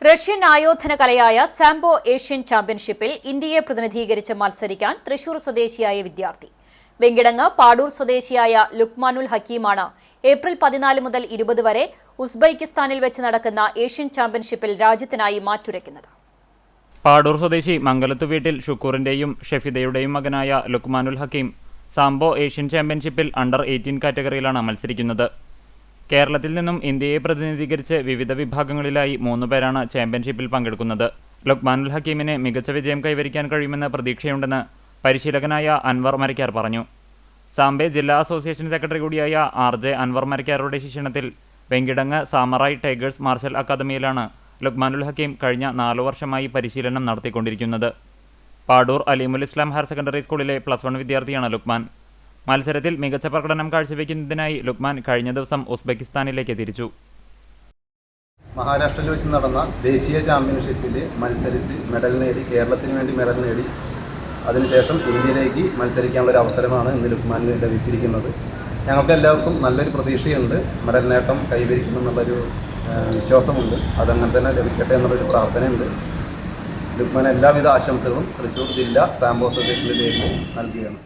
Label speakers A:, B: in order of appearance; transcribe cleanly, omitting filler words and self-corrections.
A: Russian ആയോധന കലയായ sambo Asian ചാമ്പ്യൻഷിപ്പിൽ ഇന്ത്യയെ പ്രതിനിധീകരിച്ച് മത്സരിക്കാൻ തൃശൂർ സ്വദേശിയായ വിദ്യാർത്ഥി. വെങ്കിടങ്ങ് പാടൂർ സ്വദേശിയായ ലുക്മാനുൽ ഹക്കീമാണ് ഏപ്രിൽ 14 മുതൽ 20 വരെ ഉസ്ബെക്കിസ്ഥാനിൽ വെച്ച് നടക്കുന്ന ഏഷ്യൻ ചാമ്പ്യൻഷിപ്പിൽ രാജ്യത്തിനായി മാറ്റുരയ്ക്കുന്നത്.
B: പാടൂർ സ്വദേശി മംഗലത്തു വീട്ടിൽ ഷുക്കൂറിന്റെയും ഷെഫിദയുടെയും മകനായ ലുക്മാനുൽ ഹക്കീം സാംബോ ഏഷ്യൻ ചാമ്പ്യൻഷിപ്പിൽ അണ്ടർ 18 കാറ്റഗറിയിലാണ് മത്സരിക്കുന്നത്. കേരളത്തിൽ നിന്നും ഇന്ത്യയെ പ്രതിനിധീകരിച്ച് വിവിധ വിഭാഗങ്ങളിലായി 3 പേരാണ് ചാമ്പ്യൻഷിപ്പിൽ പങ്കെടുക്കുന്നത്. ലുക്മാനുൽ ഹക്കീമിന് മികച്ച വിജയം കൈവരിക്കാൻ കഴിയുമെന്ന് പ്രതീക്ഷയുണ്ടെന്ന് പരിശീലകനായ അൻവർ മരക്കാർ പറഞ്ഞു. സാംബെ ജില്ലാ അസോസിയേഷൻ സെക്രട്ടറി കൂടിയായ RJ അൻവർ മരക്കാരുടെ ശിക്ഷണത്തിൽ വെങ്കിടങ്ങ് സാമറായി ടൈഗേഴ്സ് മാർഷൽ അക്കാദമിയിലാണ് ലുക്മാനുൽ ഹക്കീം കഴിഞ്ഞ 4 വർഷമായി പരിശീലനം നടത്തിക്കൊണ്ടിരിക്കുന്നത്. പാടൂർ അലീമുൽ ഇസ്ലാം ഹയർ സെക്കൻഡറി സ്കൂളിലെ +1 വിദ്യാർത്ഥിയാണ് ലുക്മാൻ. മത്സരത്തിൽ മികച്ച പ്രകടനം കാഴ്ചവെക്കുന്നതിനായി ലുക്മാൻ കഴിഞ്ഞ ദിവസം ഉസ്ബെക്കിസ്ഥാനിലേക്ക് തിരിച്ചു.
C: മഹാരാഷ്ട്രയിൽ വെച്ച് നടന്ന ദേശീയ ചാമ്പ്യൻഷിപ്പിൽ മത്സരിച്ച് കേരളത്തിന് വേണ്ടി മെഡൽ നേടി അതിനുശേഷം ഇന്ത്യയിലേക്ക് മത്സരിക്കാനുള്ളൊരു അവസരമാണ് ഇന്ന് ലുക്മാനിന് ലഭിച്ചിരിക്കുന്നത്. ഞങ്ങൾക്ക് എല്ലാവർക്കും നല്ലൊരു പ്രതീക്ഷയുണ്ട്. മെഡൽ നേട്ടം കൈവരിക്കുമെന്നുള്ളൊരു വിശ്വാസമുണ്ട്. അതങ്ങനെ തന്നെ ലഭിക്കട്ടെ എന്നുള്ളൊരു പ്രാർത്ഥനയുണ്ട്. ലുക്മാൻ എല്ലാവിധ ആശംസകളും തൃശ്ശൂർ ജില്ലാ സാംബോ അസോസിയേഷൻ്റെ പേരിൽ നൽകുകയാണ്.